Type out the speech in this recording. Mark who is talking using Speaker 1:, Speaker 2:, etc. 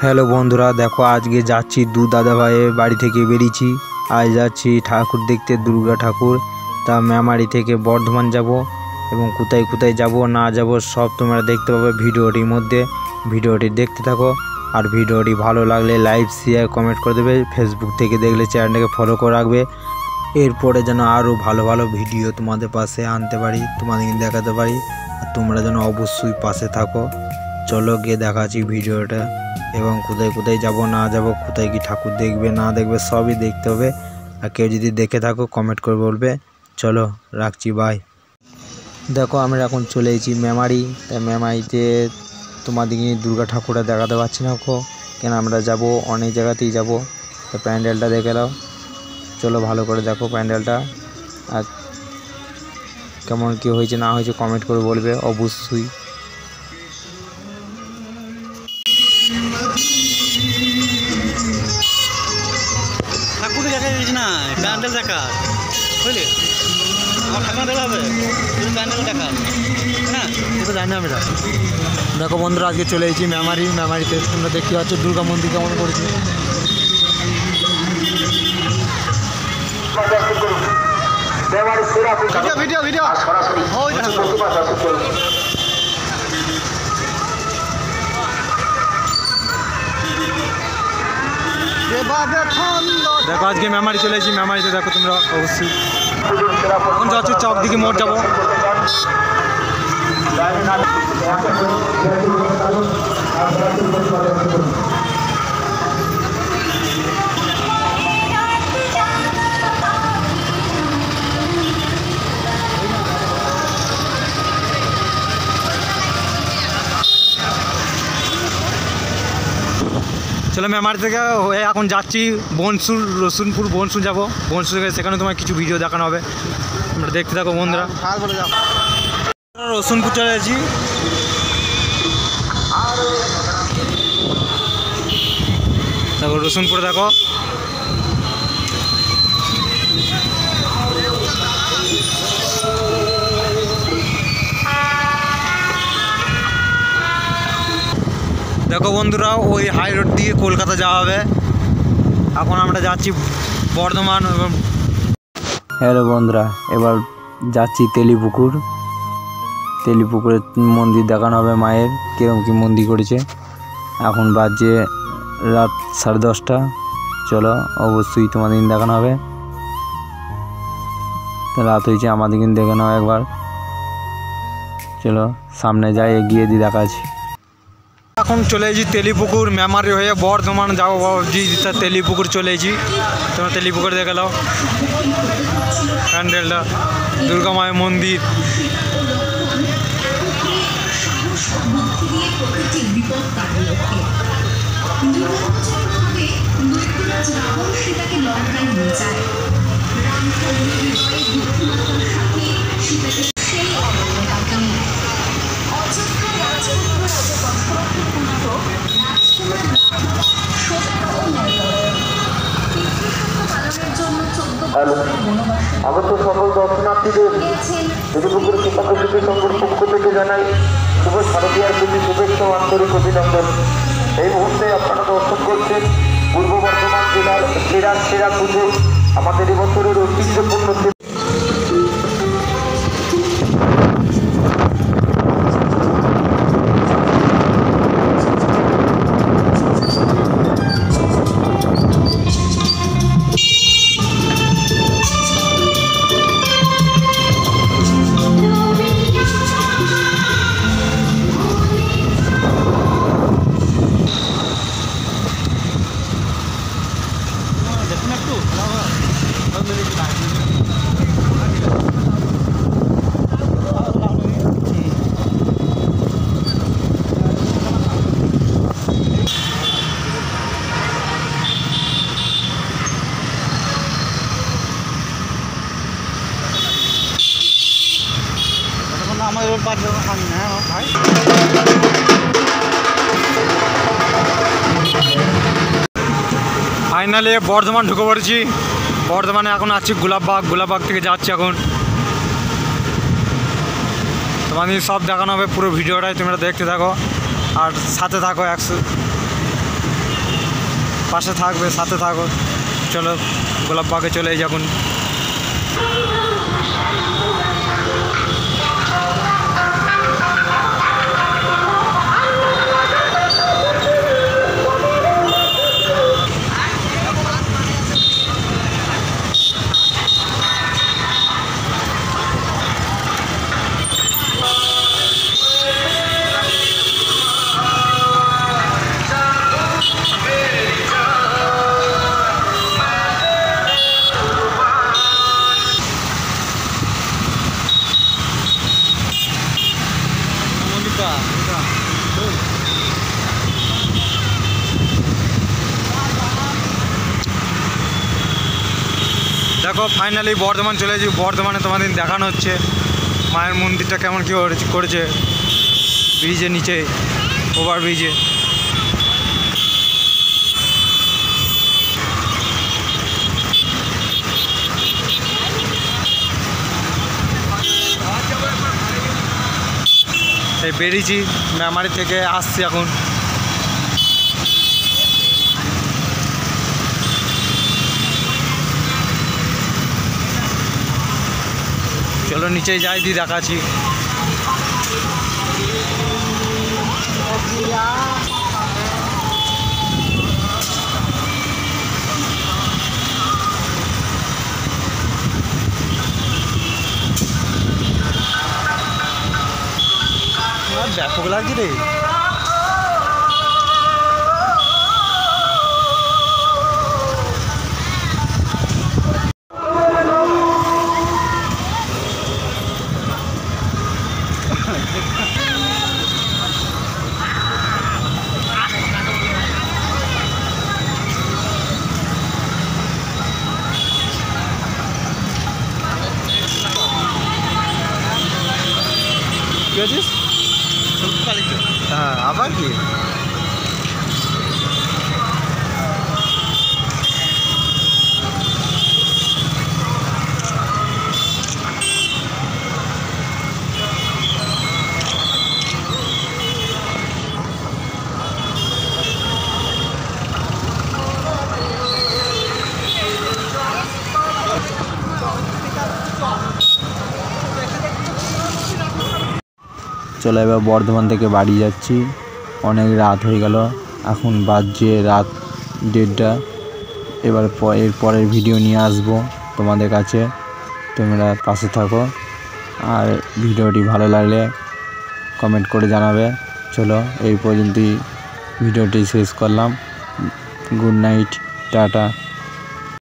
Speaker 1: Hello বন্ধুরা, দেখো আজকে যাচ্ছি দু দাদা ভাইয়ের বাড়ি থেকে বেরিয়েছি। আজ যাচ্ছি ঠাকুর দেখতে, দুর্গা ঠাকুর। তা মেমারি থেকে বর্ধমান যাব এবং কোথায় কোথায় যাব না যাব সব তোমরা দেখতে পাবে ভিডিওটির মধ্যে। ভিডিওটি দেখতে থাকো, আর ভিডিওটি ভালো লাগলে লাইক শেয়ার কমেন্ট করে দেবে। ফেসবুক থেকে দেখলে চ্যানেলটাকে ফলো করে রাখবে। এরপরে যেন আরও ভালো ভালো ভিডিও তোমাদের পাশে আনতে পারি, তোমাদেরকে দেখাতে পারি, আর তোমরা যেন অবশ্যই পাশে থাকো। চলো গিয়ে দেখাচ্ছি ভিডিওটা, এবং কোথায় কোথায় যাব না যাব, কোথায় কি ঠাকুর দেখবে না দেখবে সবই দেখতে হবে। আর কেউ যদি দেখে থাকো কমেন্ট করে বলবে। চলো রাখছি, বাই। দেখো আমরা এখন চলে এসেছি মেমারি। তাই মেমারিতে তোমাদেরকে দুর্গা ঠাকুরটা দেখাতে পারছি না কেন, আমরা যাব অনেক জায়গাতেই যাব। তো প্যান্ডেলটা দেখে নাও, চলো ভালো করে দেখো প্যান্ডেলটা, আর কেমন কী হয়েছে না হয়েছে কমেন্ট করে বলবে অবশ্যই।
Speaker 2: ঠাকুর দেখা যাচ্ছে না, প্যান্ডেল দেখা বুঝলি, আমার ঠাকুর দেখা হবে, শুধু প্যান্ডেল দেখা হ্যাঁ,
Speaker 1: এটা জানি না আমরা। দেখো বন্ধুরা, আজকে চলে এসেছি মেমারিতে। তোমরা দেখতে পাচ্ছ দুর্গা মন্দির কেমন করেছি।
Speaker 2: ভিডিও ভিডিও
Speaker 1: দেখো আজকে মেমারি চলে এসেছি। মেমারিতে দেখো তোমরা অবশ্যই। এখন যাচ্ছি চক দিকে মোড় যাবো। চলো মেমারি থেকে হয়ে এখন যাচ্ছি বনসুর, বনসুর যাবো। বনসুর সেখানে তোমার কিছু ভিডিও দেখানো হবে, তোমরা দেখতে থাকো বন্ধুরা। রসুনপুর চলে যাচ্ছি। দেখো রসুনপুরে দেখো দেখো বন্ধুরা, ওই হাই রোড দিয়ে কলকাতা যাওয়া হবে। এখন আমরা যাচ্ছি বর্ধমান। হ্যালো বন্ধুরা, এবার যাচ্ছি তেলিপুকুরের মন্দির দেখানো হবে মায়ের, কীরকম কী মন্দির করেছে। এখন বাজে রাত 10:30। চলো অবশ্যই তোমাদের দেখানো হবে। রাত হয়েছে, আমাদের কিন্তু দেখে নাও একবার। চলো সামনে যাই, এগিয়ে দিয়ে দেখাচ্ছি। এখন চলে এসেছি তেলিপুকুর, মেমারি হয়ে বর্ধমান যাবো ভাবছি। তেলিপুকুর চলে এসেছি, তোমরা তেলিপুকুর দেখে নাও প্যান্ডেলটা, দুর্গা মায়ের মন্দির।
Speaker 3: আগত সকল দর্শনার্থীদের তেলিপুকুর কৃষি সংঘের পক্ষ থেকে জানাই শুভ শারদীয়ার প্রতি শুভেচ্ছা ও আন্তরিক অভিনন্দন। এই মুহূর্তে আপনারা দর্শন করছেন পূর্ব বর্ধমান জেলার সেরা পুজো, আমাদের এবছরের ঐতিহ্যপূর্ণ।
Speaker 1: ফাইনালি বর্ধমান ঢুকে পড়েছি। বর্ধমানে এখন আছি গোলাপবাগ থেকে যাচ্ছি এখন। তোমাদের সব দেখানো হবে পুরো ভিডিওটাই, তোমরা দেখতে থাকো আর সাথে থাকো। পাশে থাকবে, সাথে থাকো। চলো গোলাপবাগে চলে যাই এখন। দেখো ফাইনালি বর্ধমান চলে যাচ্ছি। বর্ধমানে তোমাদের দেখানো হচ্ছে মায়ের মন্দিরটা কেমন কী করেছে ব্রিজের নিচে, ওভার ব্রিজে। এই বেরিয়েছি, মেমারি থেকে আসছি এখন। চলো নিচে যাই, দিয়ে দেখাচ্ছি। ব্যাপক লাগছে রে। কি আছিস? হ্যাঁ, আবার কি? চলো এবার বর্ধমান থেকে বাড়ি যাচ্ছি। অনেক রাত হয়ে গেল, এখন বাজছে রাত 1:30। এবার এর পরের ভিডিও নিয়ে আসবো তোমাদের কাছে, তোমরা পাশে থাকো। আর ভিডিওটি ভালো লাগলে কমেন্ট করে জানাবে। চলো এই পর্যন্তই ভিডিওটি শেষ করলাম। Good night, tata.